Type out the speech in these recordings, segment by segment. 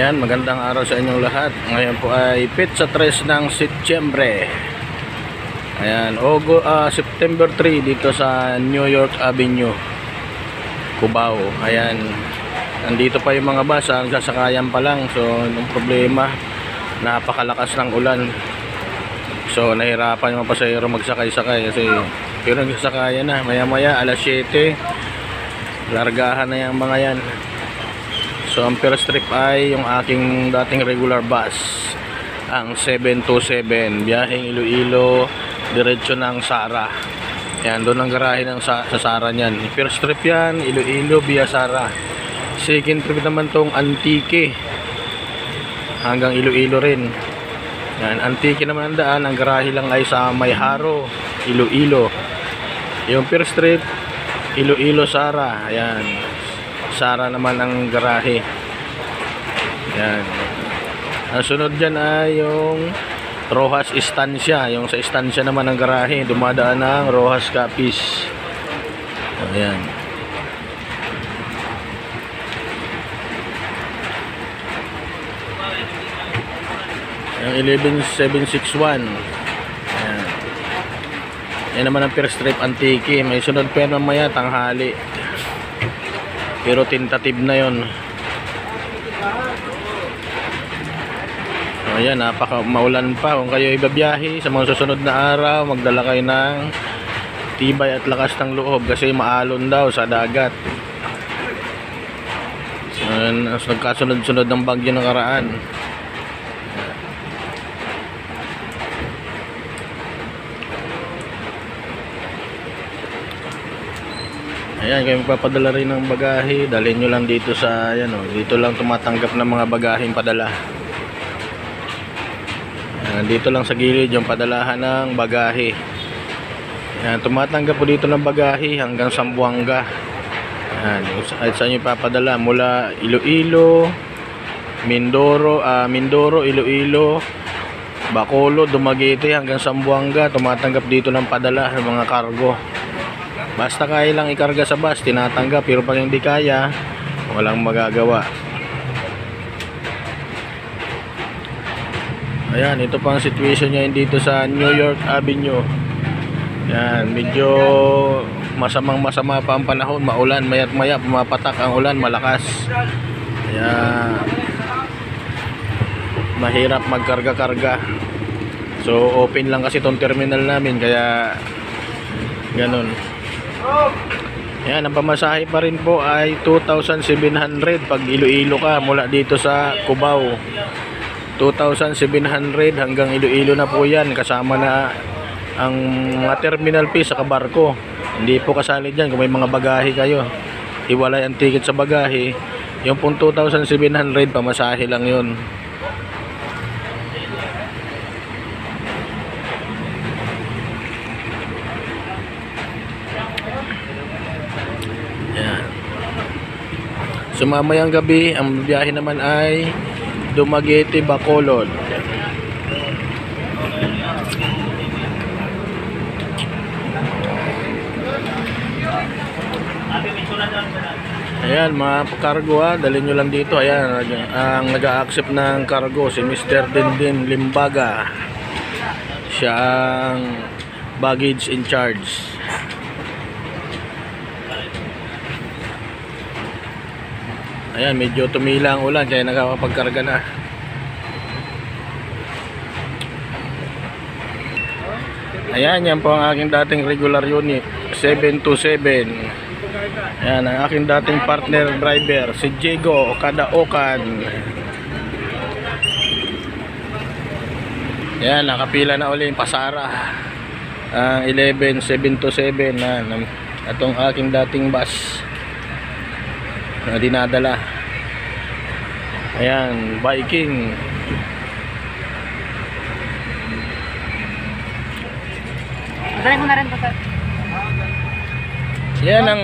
Ayan, magandang araw sa inyong lahat. Ngayon po ay Pizza 3 ng Setyembre. Ayan, September 3 dito sa New York Avenue, Cubao. Ayan, nandito pa yung mga bus, nagsasakayan pa lang. So, yung problema, napakalakas ng ulan. So, nahirapan yung pasahero magsakay-sakay kasi pero nagsasakayan na. Maya-maya, alas 7, largahan na yung mga yan. So ang first trip ay yung aking dating regular bus, ang 727, biyaheng Iloilo, diretso ng Sara. Yan, doon ang garahe ng sa Sara niyan. First trip yan, Iloilo via Sara. Second trip naman tong Antique, hanggang Iloilo rin. Yan, Antique naman ang daan, ang garahe lang ay sa Mayharo, Iloilo. Yung first trip, Iloilo Sara. Ayan, Sara naman ang garahe. Yan. Ang sunod dyan ay yung Rojas Estancia. Yung sa Estancia naman ang garahe, dumadaan ng Rojas Capiz. Ayan. Yung 11761. Ayan. Yan naman ang first trip Antique. May sunod pa mamaya tanghali, pero tentative na yon. Ayan, napaka maulan pa. Kung kayo ibabiyahe sa mga susunod na araw, magdala kayo ng tibay at lakas ng loob kasi maalon daw sa dagat. Ayan, nagkasunod-sunod ng bagyo ng karaan. Ayan, kayo magpapadala rin ng bagahe, dalhin nyo lang dito sa, ayan o, dito lang tumatanggap ng mga bagaheng padala. Ayan, dito lang sa gilid yung padalahan ng bagahe. Ayan, tumatanggap po dito ng bagahe hanggang Zamboanga. Ayan, at saan nyo papadala, mula Iloilo, Mindoro, Iloilo, Bacolod, Dumaguete hanggang Zamboanga, tumatanggap dito ng padala ng mga kargo. Basta kaya lang ikarga sa bus, tinatanggap. Pero pag hindi kaya, walang magagawa. Ayan, ito pang situation niya dito sa New York Avenue. Ayan, medyo masama pa ang panahon. Maulan, maya't maya pumapatak ang ulan, malakas. Ayan, mahirap magkarga-karga. So open lang kasi itong terminal namin, kaya ganun. Yan, ang pamasahe pa rin po ay 2,700 pag Iloilo ka mula dito sa Cubao. 2,700 hanggang Iloilo na po yan, kasama na ang mga terminal fees sa kabarko. Hindi po kasali dyan kung may mga bagahe kayo. Iwalay ang ticket sa bagahe. Yung pong 2,700 pamasahe lang yun. So mamayang gabi, ang biyahe naman ay Dumaguete, Bacolod. Ayan, mga cargo dalhin nyo lang dito. Ayan, ang nag-a-accept ng cargo si Mr. Dindin Limbaga. Siya ang baggage in charge. Ayan, medyo tumila ang ulan kaya nakakapagkarga na. Ayan, yan po ang aking dating regular unit 727. Ayan, ang aking dating partner driver si Diego Kadaokan. Ayan, nakapila na uli yung Pasara, ang 11727 na itong aking dating bus na dinadala. Ayan, Viking. Dali mo na rin po, sir. Yan ang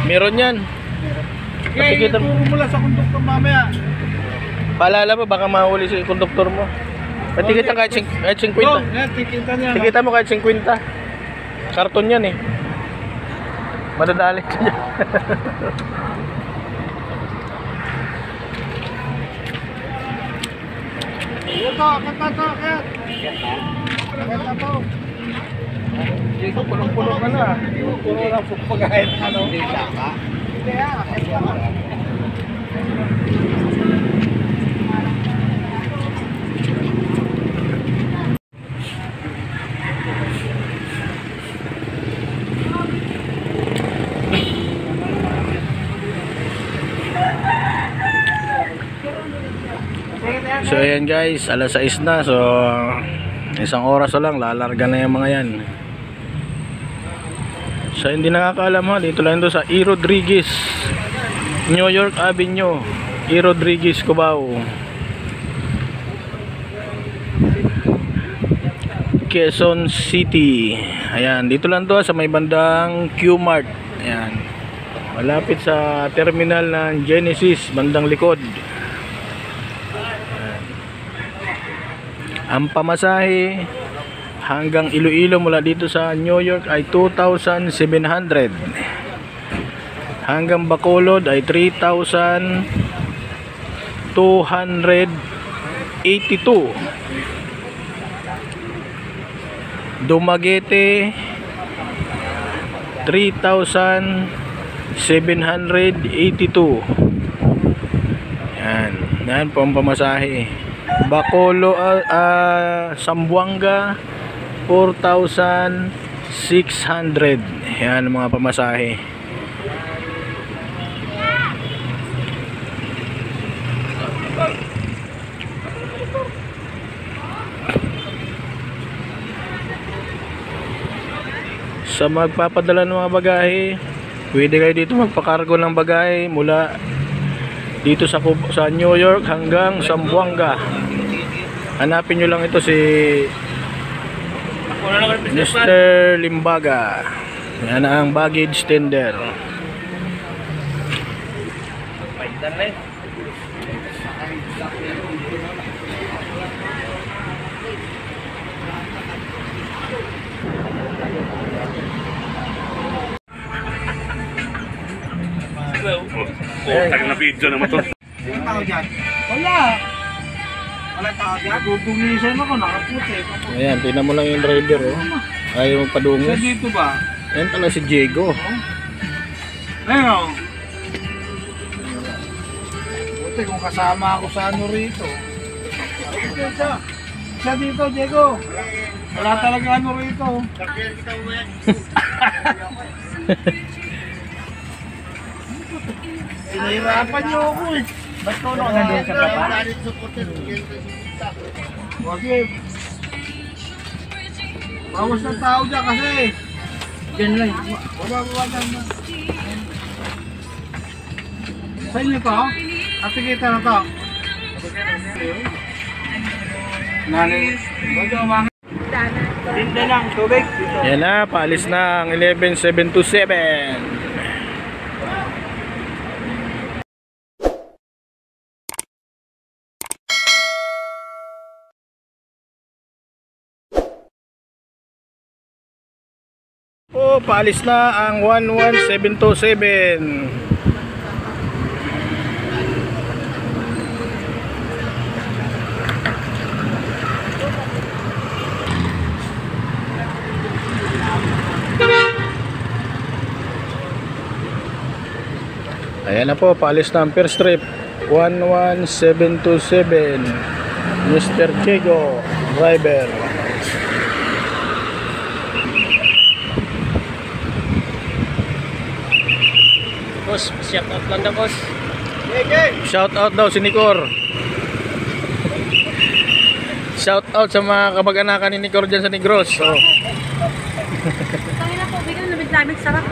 meron yan. Turo mo lang sa konduktor mamaya. Paalala mo, baka mahuli si konduktor mo. Tikita kahit 50. Tikita mo kahit 50. Karton yan eh. Madadali ka dyan. akit na to, akit. Akit na to. Dito, pulong-pulo ka na. Puro lang pagkain, ano. Hindi ka? Hindi akit ka. So ayan guys, alas 6 na. So isang oras na lang, lalarga na yung mga yan. So hindi nakakaalam ha, dito lang ito sa E. Rodriguez, New York Avenue, E. Rodriguez, Cubao, Quezon City. Ayan, dito lang to sa may bandang Q-Mart. Ayan, malapit sa terminal ng Genesis, bandang likod. Ang pamasahe hanggang Iloilo mula dito sa New York ay 2,700. Hanggang Bacolod ay 3,282. Dumaguete 3,782. Yan po ang pamasahe. Bacolod, Zamboanga 4,600. Yan ang mga pamasahe. Sa magpapadala ng mga bagahe, pwede kayo dito magpakargo ng bagahe mula dito sa New York hanggang Zamboanga. Hanapin nyo lang ito si Mr. Limbaga. Yan ang baggage tender. Tagal na video naman to. Yung tao dyan? Wala. Wala tao dyan? Nagudumisan ako, nakaputi. Ayan, tingnan mo lang yung driver, oh. Ayaw magpadungis. Sa dito ba? Ayan pala si Diego. Ayun. Buti kung kasama ako sa ano rito. Siya dito, Diego. Wala talaga ano rito. Nahirapan niyo ako eh. Ba't ko na nandun sa kapa? Wagi. Bawas ng tao dyan kasi. Diyan lang. Wala dyan na. Sa inyo to? At kita na to. Nanay. Bago mga. Tinda lang, tubig. Yan na, paalis na ang 11727. Oh, paalis na ang 11727. Ayan na po, paalis na ang first trip 11727. Mr. Diego, driver. Boss, shout out lang daw, boss. Shout out daw si Nicor. Shout out sa mga kamag-anakan ni Nicor dyan sa Negros. So, Tangina po, bigyan na biglamig sarap.